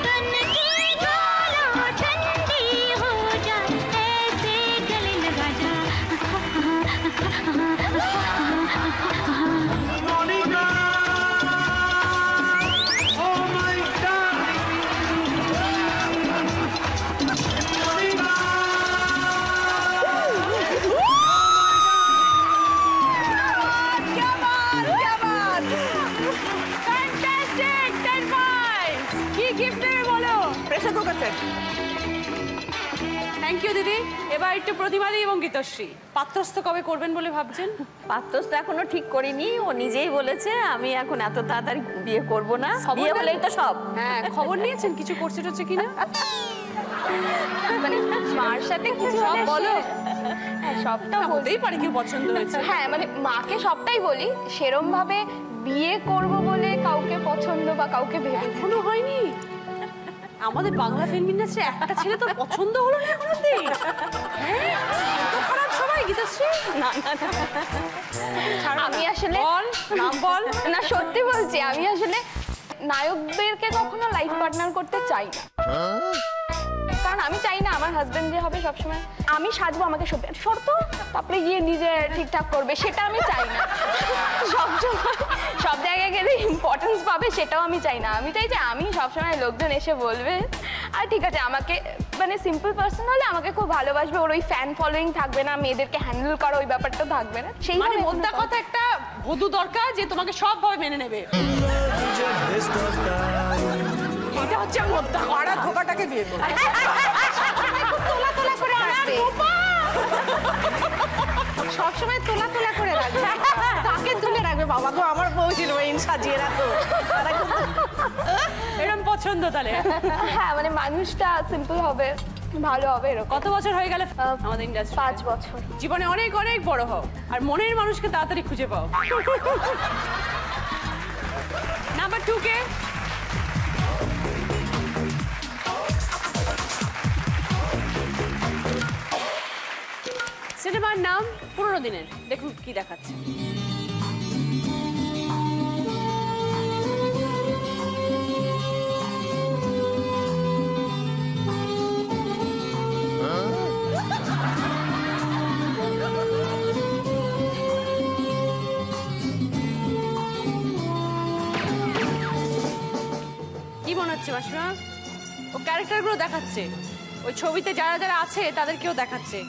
तन की ज्वाला ठंडी हो जा, ऐसे गले लगा जा। থ্যাংক ইউ দিদি। এবার একটু প্রতিমাদি এবং গীতশ্রী, পাত্রস্থ কবে করবেন বলে ভাবছেন? পাত্রস্থ এখনো ঠিক করিনি, ও নিজেই বলেছে আমি এখন এত তাড়াতাড়ি বিয়ে করব না, বিয়ে খবর হলেই তো সব। হ্যাঁ, খবর নিয়েছেন কিছু করছে টচ্ছে কিনা? মানে মার সাথে কিছু সব বলো। হ্যাঁ সবটা বলি। হতেই পারে কেউ পছন্দ হয়েছে। হ্যাঁ মানে মাকে সবটাই বলি, সেরম ভাবে বিয়ে করব বলে কাউকে পছন্দ বা কাউকে ভেবে এখনো হয়নি? আমাদের বাংলা ফিল্ম ইন্ডাস্ট্রি একটা ছেলে তো পছন্দ হলো না এখনো অবধি? হ্যাঁ, এত খারাপ সবাই গীতাশ্রী? না না না। ছাড়ো না। আমি আসলে বল, নাম বল। না সত্যি বলছি, আমি আসলে নায়কদেরকে কখনো লাইফ পার্টনার করতে চাই না। কারণ আমি চাই না আমার হাজবেন্ড যে হবে সবসময় আমি সাজবো, আমাকে শর্ত তারপরে গিয়ে নিজে ঠিকঠাক করবে, সেটা আমি চাই না। সবসময় সব জায়গায় গেলে ইম্পর্টেন্স পাবে, সেটাও আমি চাই না। আমি চাই যে আমি সবসময় লোকজন এসে বলবে আর ঠিক আছে, আমাকে মানে সিম্পল পার্সন হলে আমাকে খুব ভালোবাসবে, ওর ওই ফ্যান ফলোয়িং থাকবে না, মেয়েদেরকে হ্যান্ডেল করা ওই ব্যাপারটা থাকবে না। সেই মানে মোদ্দা কথা একটা বধূ দরকার যে তোমাকে সবভাবে মেনে নেবে। এটা হচ্ছে মোদ্দা পাড়া ধোকাটাকে বিয়ে করো। তোলা তোলা করে আসবে, সবসময় তোলা তোলা করে রাখবে, তাকে তুলে রাখবে। বাবা গো, আমার বউ ছিল সাজিয়ে রাখো। এরকম পছন্দ তাহলে? হ্যাঁ মানে মানুষটা সিম্পল হবে, ভালো হবে এরকম। কত বছর হয়ে গেল আমাদের ইন্ডাস্ট্রি? 5 বছর। জীবনে অনেক অনেক বড় হও আর মনের মানুষকে তাড়াতাড়ি খুঁজে পাও। নাম্বার 2 কে? সিনেমার নাম পুরোনো দিনের, দেখুন কি দেখাচ্ছে। কি মনে হচ্ছে মাসিমা? ও ক্যারেক্টারগুলো দেখাচ্ছে, ওই ছবিতে যারা যারা আছে তাদেরকেও দেখাচ্ছে,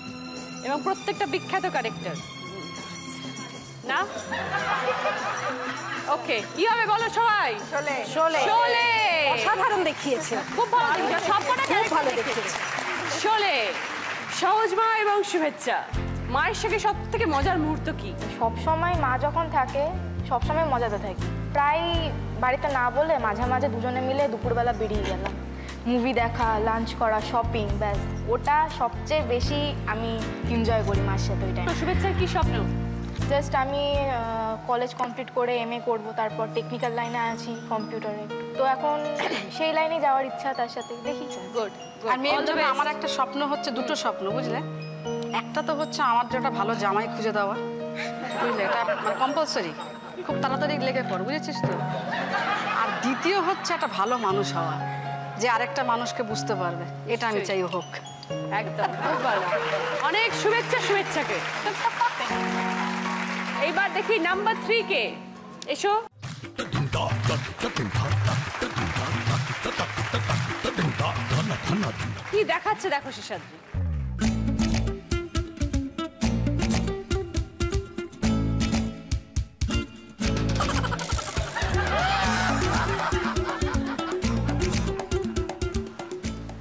এবং প্রত্যেকটা বিখ্যাত ক্যারেক্টার না? ওকে, কি হবে বলো সবাই? শোলে শোলে অসাধারণ দেখিয়েছে, খুব ভালো দেখিয়েছে, সবকটা খুব ভালো ভালো দেখিয়েছে। শোলে সহজ মা এবং শুভেচ্ছা, মায়ের সঙ্গে সব থেকে মজার মুহূর্ত কি? সব সময় মা যখন থাকে সব সময় মজাতে থাকি, প্রায় বাড়িতে না বলে মাঝে মাঝে দুজনে মিলে দুপুরবেলা বেরিয়ে গেলাম, মুভি দেখা, লাঞ্চ করা, শপিং, ব্যাস ওটা সবচেয়ে বেশি আমি এনজয় করি মার সাথে ওই টাইম। তো শুভেচ্ছার কি স্বপ্ন? জাস্ট আমি কলেজ কমপ্লিট করে এমএ করব, তারপর টেকনিক্যাল লাইনে আছি কম্পিউটারে, তো এখন সেই লাইনে যাওয়ার ইচ্ছা, তার সাথে দেখি। গুড। আর মেয়ের জন্য আমার একটা স্বপ্ন হচ্ছে, দুটো স্বপ্ন বুঝলে। একটা তো হচ্ছে আমার যেটা ভালো জামাই খুঁজে দেওয়া, বুঝলে, এটা মানে কম্পালসারি, খুব তাড়াতাড়ি লেগে পড়, বুঝেছিস তো। আর দ্বিতীয় হচ্ছে একটা ভালো মানুষ হওয়া, যে আরেকটা মানুষকে বুঝতে পারবে, এটা আমি চাই হোক। একদম খুব ভালো, অনেক শুভেচ্ছা শুভেচ্ছাকে। এইবার দেখি নাম্বার 3 কে, এসো। কি দেখাচ্ছে দেখো শেষাদ্রি।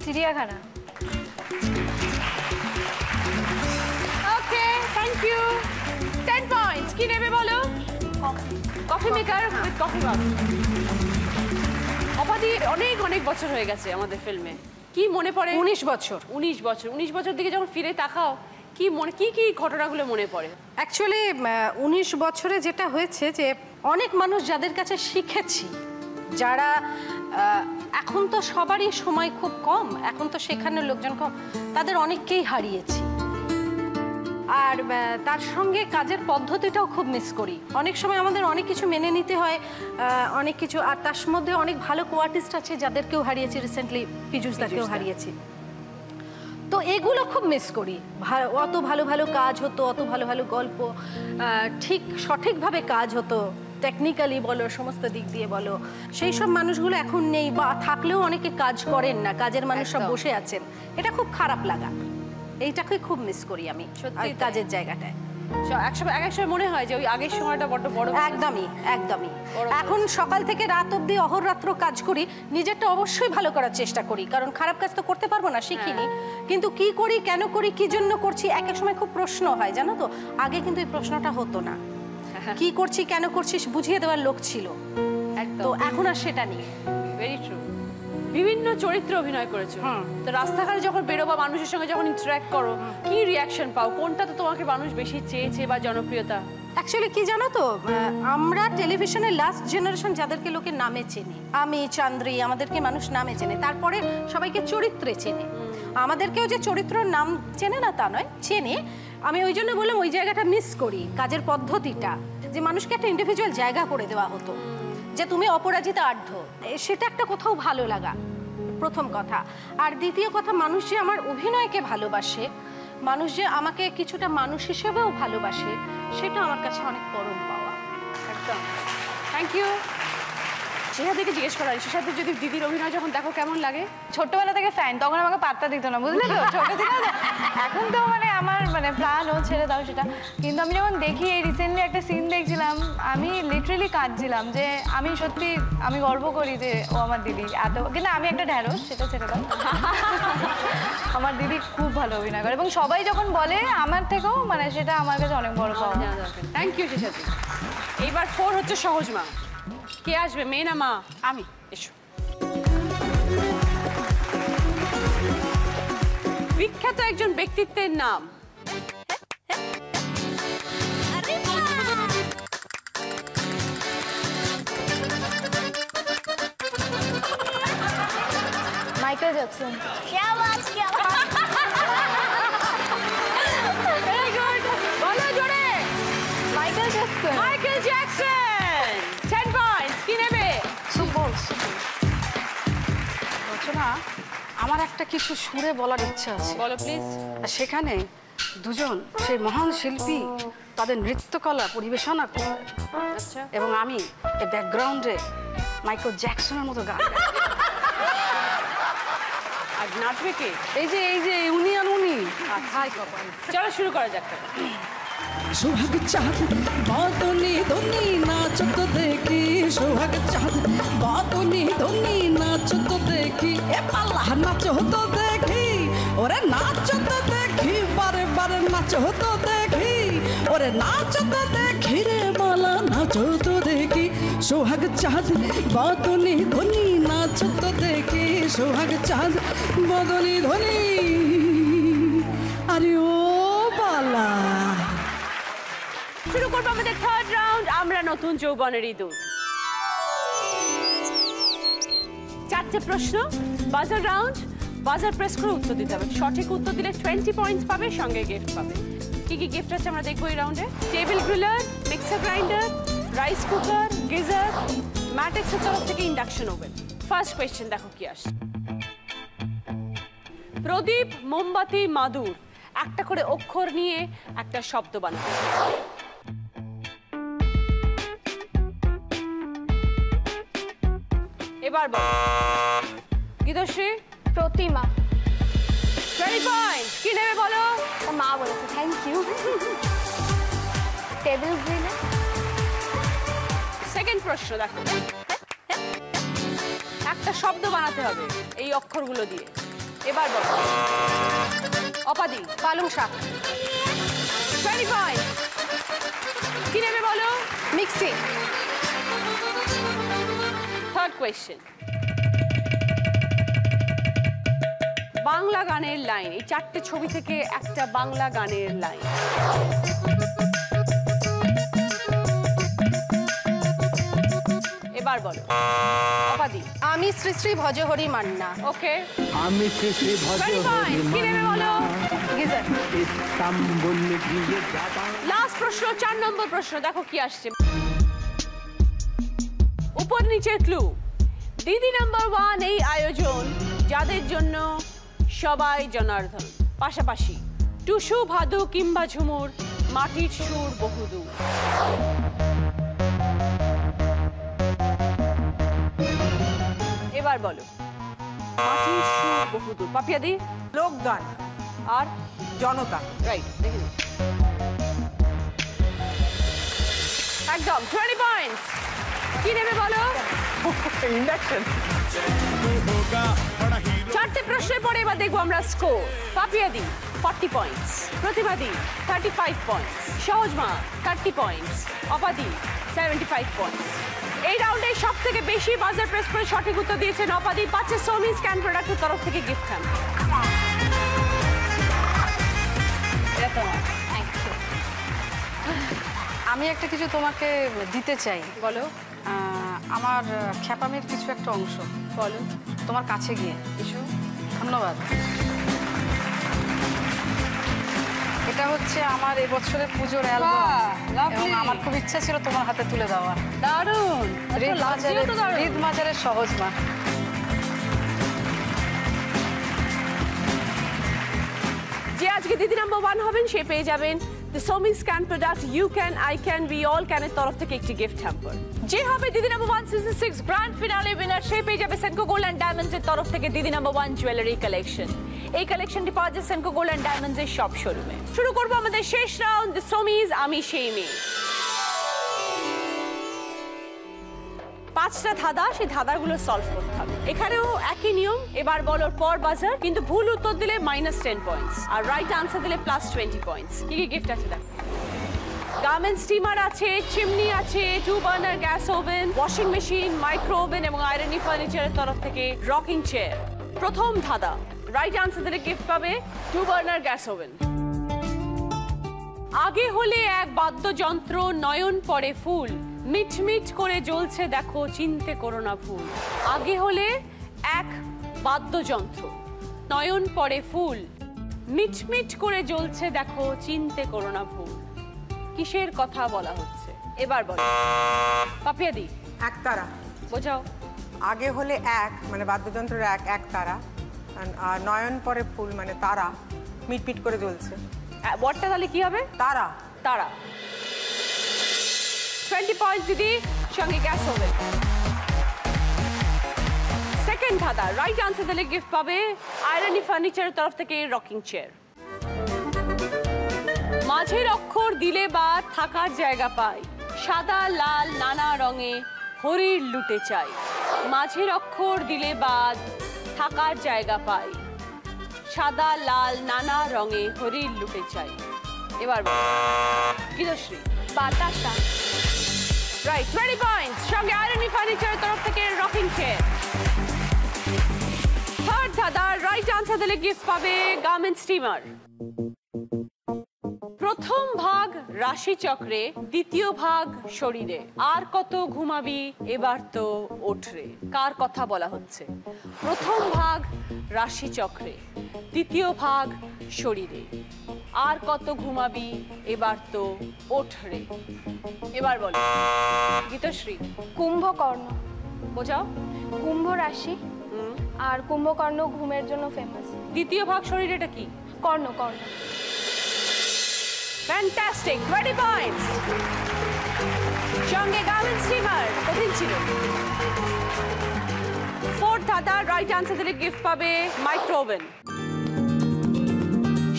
চিড়িয়াখানা। ওকে, থ্যাংক ইউ। 10 পয়েন্টস। কি নেবে বলো? কফি মেকার উইথ কফি মাগ। অবাধি অনেক অনেক বছর হয়ে গেছে আমাদের ফিল্মে, কি মনে পড়ে? 19 বছর। 19 বছর দিকে যখন ফিরে তাকাও, কি মনে, কি কি ঘটনাগুলো মনে পড়ে? অ্যাকচুয়ালি 19 বছরে যেটা হয়েছে যে অনেক মানুষ যাদের কাছে শিখেছি, যারা এখন তো সবারই সময় খুব কম, এখন তো সেখানে লোকজন কম, তাদের অনেককেই হারিয়েছি। আর তার সঙ্গে কাজের পদ্ধতিটাও খুব মিস করি। অনেক সময় আমাদের অনেক কিছু মেনে নিতে হয়, অনেক কিছু, আর তার মধ্যে অনেক ভালো কোয়ার্টিস্ট আছে যাদেরকেও হারিয়েছি, রিসেন্টলি পীযূষদাকেও হারিয়েছি। তো এগুলো খুব মিস করি। অত ভালো ভালো কাজ হতো, অত ভালো ভালো গল্প, ঠিক সঠিকভাবে কাজ হতো, টেকনিক্যালি বলো, সমস্ত দিক দিয়ে বলো। সেই সব মানুষগুলো এখন নেই, বা থাকলেও অনেকে কাজ করেন না, কাজের মানুষ সব বসে আছেন। এটা খুব খারাপ লাগা, এইটাকে খুব মিস করি আমি সত্যি কাজের জায়গাটায়। এক সময় মনে হয় যে ওই আগের সময়টা বড় বড়। একদমই একদমই। এখন সকাল থেকে রাত অবধি অহোরাত্র কাজ করি, নিজেরটা অবশ্যই ভালো করার চেষ্টা করি, কারণ খারাপ কাজ তো করতে পারবো না, শিখিনি। কিন্তু কি করি, কেন করি, কি জন্য করছি, এক এক সময় খুব প্রশ্ন হয়, জানো তো। আগে কিন্তু এই প্রশ্নটা হতো না, কি করছি, কেন করছিস বুঝিয়ে দেওয়ার লোক ছিল, তো এখন আর সেটা নেই। Very true. বিভিন্ন চরিত্রে অভিনয় করেছো। তো রাস্তাঘাটে যখন বেরোবা, মানুষের সঙ্গে যখন ইন্টারঅ্যাক্ট করো, কি রিয়াকশন পাও? কোনটাতে তোমাকে মানুষ বেশি চেয়েছে বা জনপ্রিয়তা? অ্যাকচুয়ালি কি জানো তো, আমরা টেলিভিশনের লাস্ট জেনারেশন যাদেরকে লোকে নামে চেনে, আমি চান্দ্রী, আমাদেরকে মানুষ নামে চেনে, তারপরে সবাইকে চরিত্রে চেনে। আমাদেরকেও যে চরিত্রর নাম চেনে না তা নয়, চেনে। আমি ওই জন্য বললাম ওই জায়গাটা মিস করি, কাজের পদ্ধতিটা, যে মানুষকে একটা ইন্ডিভিজুয়াল জায়গা করে দেওয়া হতো, যে তুমি অপরাজিতা আঢ্য, সেটা একটা কোথাও ভালো লাগা, প্রথম কথা। আর দ্বিতীয় কথা, মানুষ যে আমার অভিনয়কে ভালোবাসে, মানুষ যে আমাকে কিছুটা মানুষ হিসেবেও ভালোবাসে, সেটা আমার কাছে অনেক পরম পাওয়া। একদম, থ্যাংক ইউ। সেহাদিকে জিজ্ঞেস করা, সেসাথে যদি দিদির অভিনয় যখন দেখো কেমন লাগে? ছোটবেলা থেকে ফ্যান, তখন আমাকে পাত্তা দিত না, বুঝলে তো, ছোট থেকে। এখন তো মানে আমার মানে প্রাণ, ও ছেড়ে দাও সেটা। কিন্তু আমি যখন দেখি, এই রিসেন্টলি একটা সিন দেখছিলাম, আমি লিটারেলি কাঁদছিলাম যে আমি সত্যি, আমি গর্ব করি যে ও আমার দিদি এত, কিন্তু আমি একটা ঢ্যাঁড়স, সেটা ছেড়ে দাও। আমার দিদি খুব ভালো অভিনয় করে, এবং সবাই যখন বলে আমার থেকেও, মানে সেটা আমার কাছে অনেক বড় পাওয়া। থ্যাংক ইউ সেসাথে। এইবার 4 হচ্ছে সহজ মা। কে আসবে, মেয়ে না মা? আমি। এসো। বিখ্যাত একজন ব্যক্তিত্বের নাম। Michael Jackson. Very good. বলো জোরে। Michael Jackson. Michael Jackson. 10 points. কি নেবে? রচনা, আমার একটা কিছু সুরে বলার ইচ্ছা আছে। বলো প্লিজ। আর সেখানে দুজন সেই মহান শিল্পী তাদের নৃত্যকলা পরিবেশনা করবে, আচ্ছা। এবং আমি এই ব্যাকগ্রাউন্ডে মাইকেল জ্যাকসনের মতো গান গাইবো। আর নাচবে কে? এই যে উনি আর উনি। চলো শুরু করা যাক। সোহাগ চাঁদ বাদনি ধনি নাচ তো দেখি, সোহাগ চাঁদ বাদনি ধনি নাচ তো দেখি, এ পাল্লা নাচ তো দেখি, ওরে নাচ তো দেখি, বারে বারে নাচ তো দেখি, ওরে নাচ তো দেখি রে মালা, নাচ তো দেখি। সোহাগ চাঁদ বাদনি ধনি নাচ তো দেখি, সোহাগ চাঁদ বাদনি ধনি, আরে ও বালা। শুরু করবো আমাদের 3rd রাউন্ড, আমরা নতুন যৌবনের ইঁদুর। 4টে প্রশ্ন, বাজার রাউন্ড। বাজার প্রেস করে উত্তর দিতে হবে। সঠিক উত্তর দিলে 20 পয়েন্টস পাবে, সঙ্গে গিফট পাবে। কি কি গিফট আছে আমরা দেখবো এই রাউন্ডে? Table griller, mixer grinder, rice cooker, geyser, ম্যাটেক্সের তরফ থেকে ইন্ডাকশন ওভেন। ফার্স্ট কোয়েশ্চেন দেখো কি আসছে। প্রদীপ, মোমবাতি, মাদুর, একটা করে অক্ষর নিয়ে একটা শব্দ বানাবে। এবার বল। গীতশ্রী। প্রতিমা। 20 পয়েন্টস। কি নেবে বলো? মা বলেছে, থ্যাংক ইউ। টেবিল গ্রিলে। সেকেন্ড প্রশ্ন দেখো, একটা শব্দ বানাতে হবে এই অক্ষরগুলো দিয়ে। এবার বলো। অপাদি। পালং শাক। 20 পয়েন্টস। কি নেবে বলো? মিক্সি। থার্ড কোয়েশ্চেন, বাংলা গানের লাইন। এই 4টে ছবি থেকে একটা বাংলা গানের লাইন। এবার বলো। অপাদি। আমি শ্রী শ্রী ভজহরি মান্না। ওকে। আমি শ্রী 20 পয়েন্টস। কি নেবে বলো? গিজার। ইস্তাম্বুল গিয়ে যাবা। লাস্ট প্রশ্ন, 4 নম্বর প্রশ্ন, দেখো কি আসছে। উপর নিচের ক্লু। দিদি নাম্বার 1 এই আয়োজন, যাদের জন্য সবাই জনার্দন। পাশাপাশি টুসু, ভাদু কিংবা ঝুমুর, মাটির সুর বহুদূর। এবার বলো। মাটির সুর বহুদূর। পাপিয়াদি। লোকগান আর জনতা। রাইট, দেখে নিন। একদম 20 পয়েন্টস। কি নেবে বলো? ইন্ডাকশন। 4টে প্রশ্নের পরে এবার দেখবো আমরা স্কোর। পাপিয়াদি 40 পয়েন্টস, প্রতিভাদি 35 পয়েন্টস, সহজ মা 30 পয়েন্টস, অপাদি 75 পয়েন্টস। এই রাউন্ডে সব থেকে বেশি বাজার প্রেস করে সঠিক উত্তর দিয়েছেন অপাদি, পাচ্ছে সোমি স্ক্যান প্রোডাক্টের তরফ থেকে গিফট হ্যাম্পার। এটা তোমার। আমি একটা কিছু তোমাকে দিতে চাই। বলো। আমার খ্যাপামের কিছু একটা অংশ। বলো। তোমার কাছে গিয়ে। এসো। ধন্যবাদ। এটা হচ্ছে আমার এবছরের পুজোর অ্যালবাম এবং আমার খুব ইচ্ছা ছিল তোমার হাতে তুলে দেওয়া। দারুণ। রিদ মাজারের সহজ মা। যে আজকে দিদি নাম্বার 1 হবেন সে পেয়ে যাবেন the Somi can product you can I can we all ক্যানের তরফ থেকে একটি গিফট হ্যাম্পার। যে হবে দিদি number 1 season 6 grand finale winner সে পেয়ে যাবে সেনকো গোল্ড অ্যান্ড ডায়মন্ডস এর তরফ থেকে দিদি নাম্বার 1 জুয়েলারি কালেকশন। এই কালেকশনটি পাওয়া যায় সেনকো গোল্ড অ্যান্ড ডায়মন্ডস এর সব শোরুমে। শুরু করবো আমাদের শেষ রাউন্ড দ্য সোমিজ আমি সেই মেয়ে। 5টা ধাঁধা, সেই ধাঁধাগুলো সলভ করতে হবে। এখানেও একই নিয়ম, এবার বলার পর বাজার, কিন্তু ভুল উত্তর দিলে -10 পয়েন্টস আর রাইট আনসার দিলে +20 পয়েন্টস। কি কি গিফট আছে দেখো। গার্মেন্ট স্টিমার আছে, চিমনি আছে, 2 burner gas oven, washing machine, micro oven এবং আয়রনি ফার্নিচারের তরফ থেকে রকিং চেয়ার। প্রথম ধাঁধা, রাইট আনসার দিলে গিফট পাবে 2 বার্নার গ্যাস ওভেন। আগে হলে এক বাদ্যযন্ত্র, নয়ন পড়ে ফুল, মিটমিট করে জ্বলছে দেখো চিনতে করো না ভুল। আগে হলে এক বাদ্যযন্ত্র, নয়ন পড়ে ফুল, মিটমিট করে জ্বলছে দেখো চিনতে করো না ভুল। কিসের কথা বলা হচ্ছে এবার বলো পাপিয়াদি। একতারা। বোঝাও। আগে হলে এক মানে বাদ্যযন্ত্রের এক তারা, আর নয়ন পরে ফুল মানে তারা মিটমিট করে জ্বলছে। ওয়ার্ডটা তাহলে কি হবে? তারা। তারা। 20 পয়েন্টস দিদি, সঙ্গে গ্যাস ওভেন। সেকেন্ড ধাঁধা, রাইট আনসার দিলে গিফট পাবে আয়রনি ফার্নিচারের তরফ থেকে রকিং চেয়ার। মাঝের অক্ষর দিলে বা থাকার জায়গা পাই, সাদা লাল নানা রঙে হরির লুটে চাই। মাঝের অক্ষর দিলে বাদ থাকার জায়গা পাই, সাদা লাল নানা রঙে হরির লুটে চাই। এবার গীতশ্রী। বাতাসা। রাইট, 20 পয়েন্টস, সঙ্গে আয়রনি ফার্নিচারের তরফ থেকে রকিং চেয়ার। থার্ড ধাঁধা, রাইট আনসার দিলে গিফট পাবে গার্মেন্ট স্টিমার। প্রথম ভাগ রাশি চক্রে, দ্বিতীয় ভাগ শরীরে, আর কত ঘুমাবি এবার তো ওঠরে। কার কথা বলা হচ্ছে? প্রথম ভাগ রাশি চক্রে, দ্বিতীয় ভাগ শরীরে, আর কত ঘুমাবি এবার তো ওঠরে। এবার বলো গীতশ্রী। কুম্ভকর্ণ। বোঝাও। কুম্ভ রাশি আর কুম্ভকর্ণ ঘুমের জন্য ফেমাস। দ্বিতীয় ভাগ শরীরেটা কি? কর্ণ। কর্ণ। ফ্যান্টাস্টিক, 20 পয়েন্টস, সঙ্গে গার্মেন্ট স্টিমার। কঠিন ছিল। ফোর্থ ধাঁধা, রাইট আনসার দিলে গিফট পাবে মাইক্রো ওভেন।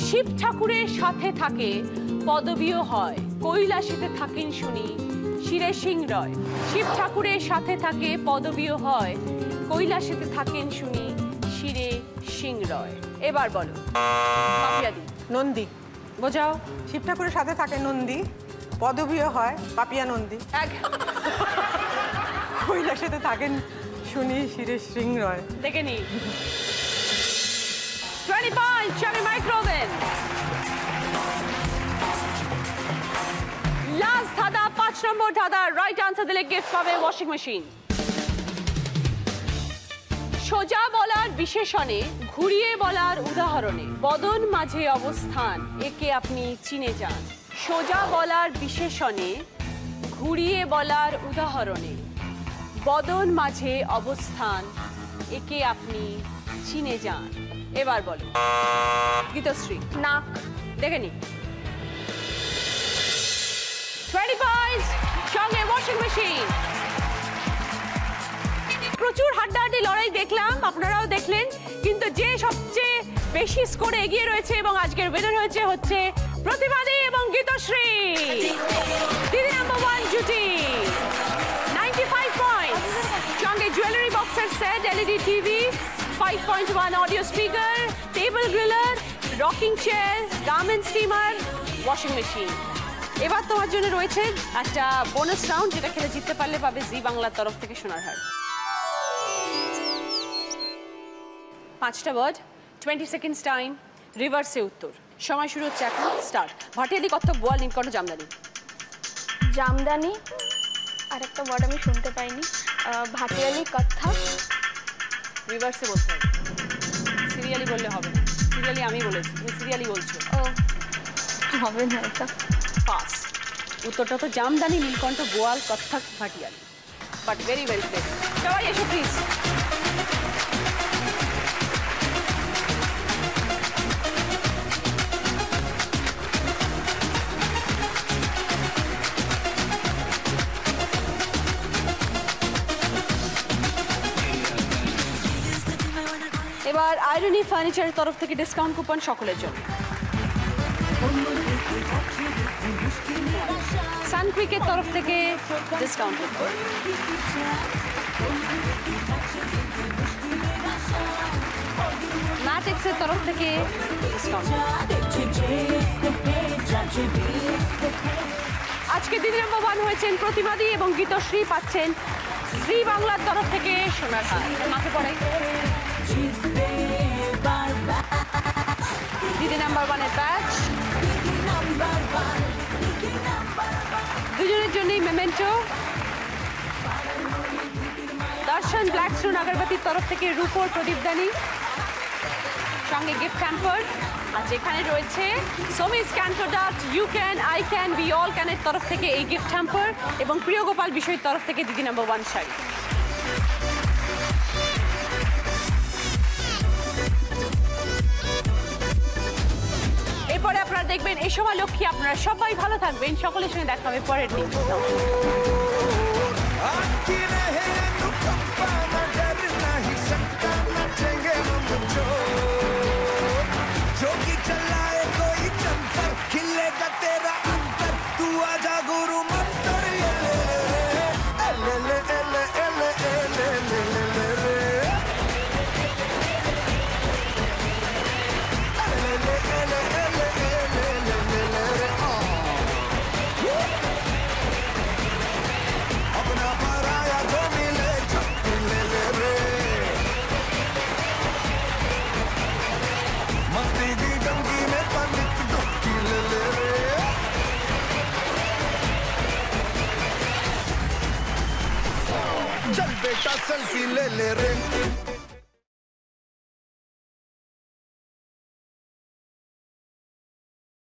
শিব ঠাকুরের সাথে থাকে পদবীও হয়, কৈলাসেতে থাকেন শুনি শিরে সিং রয়। শিব ঠাকুরের সাথে থাকে পদবীও হয়, কৈলাসেতে থাকেন শুনি শিরে সিং রয়। এবার বলো পাপিয়াদি। নন্দী। বোঝাও। শিব ঠাকুরের সাথে থাকে নন্দী, পদবীও হয় পাপিয়া নন্দী। কৈলাসেতে থাকেন শুনি শিরে সিং রয়। দেখে নি। 20 পয়েন্টস, সঙ্গে মাইক্রো ওভেন। লাস্ট ধাঁধা, 5 নম্বর ধাঁধা, রাইট আনসার দিলে গিফট পাবে ওয়াশিং মেশিন। সোজা বলার বিশেষণে, ঘুরিয়ে বলার উদাহরণে, বদন মাঝে অবস্থান একে আপনি চিনে যান। সোজা বলার বিশেষণে, ঘুরিয়ে বলার উদাহরণে, বদন মাঝে অবস্থান একে আপনি চিনে যান। এবার বলো গীতশ্রী। নাক। দেখে নি। 20 পয়েন্টস, সঙ্গে ওয়াশিং মেশিন। প্রচুর হাড্ডাহাড্ডি লড়াই দেখলাম, আপনারাও দেখলেন, কিন্তু যে সবচেয়ে বেশি স্কোরে এগিয়ে রয়েছে এবং আজকের উইনার হচ্ছে প্রতিবাদী এবং গীতশ্রী, দিদি নাম্বার 1 জুটি। 95 পয়েন্টস, সঙ্গে জুয়েলারি বক্সের set, LED TV, 5.1 audio speaker, table griller, rocking chair, garment steamer, washing machine. এবার তোমার জন্য রয়েছে একটা বোনাস রাউন্ড, যেটা খেলে জিততে পারলে পাবে জি বাংলার তরফ থেকে সোনার হার। 5টা ওয়ার্ড, 20 সেকেন্ডস টাইম, রিভার্সে উত্তর। সময় শুরু হচ্ছে এখন, স্টার্ট। ভাটিয়ালি, কত্থক, বোয়াল, নীলকণ্ঠ, জামদানি। জামদানি, আর একটা ওয়ার্ড আমি শুনতে পাইনি, ভাটিয়ালি, কত্থক। রিভার্সে বলতে হবে, সিরিয়ালি বললে হবে না। সিরিয়ালি আমি বলেছি, তুমি সিরিয়ালি বলছো। ও হবে না এটা। পাস। উত্তরটা তো জামদানি, নীলকণ্ঠ, বোয়াল, Kathak, Bhatiali. But very very plain. সবাই এসো প্লিজ। এবার আইরনি ফার্নিচারের তরফ থেকে ডিসকাউন্ট কুপন সকলের জন্য। সানকুইকের তরফ থেকে ডিসকাউন্ট কুপন। ম্যাটেক্সের তরফ থেকে ডিসকাউন্ট। আজকে দিদি নম্বর 1 হয়েছেন প্রতিমাদি এবং গীতশ্রী, পাচ্ছেন জি বাংলার তরফ থেকে সোনার হার। মাকে পড়াই দিদি নাম্বার 1-এর ব্যাচ। দুজনের জন্যই মেমেন্টো। দর্শন ব্ল্যাক স্টোন আগরবাতির তরফ থেকে রূপোর প্রদীপদানি, সঙ্গে গিফট হ্যাম্পার। আর যেখানে রয়েছে Somi's can product, you can, I can, we all ক্যানের তরফ থেকে এই গিফট হ্যাম্পার, এবং প্রিয় গোপাল বিষয়ের তরফ থেকে দিদি নাম্বার 1 শাড়ি। এরপরে আপনারা দেখবেন এই সময় লক্ষ্মী। আপনারা সবাই ভালো থাকবেন, সকলের সঙ্গে দেখা হবে পরের দিন। चल बेटा सेल्फी ले ले रे।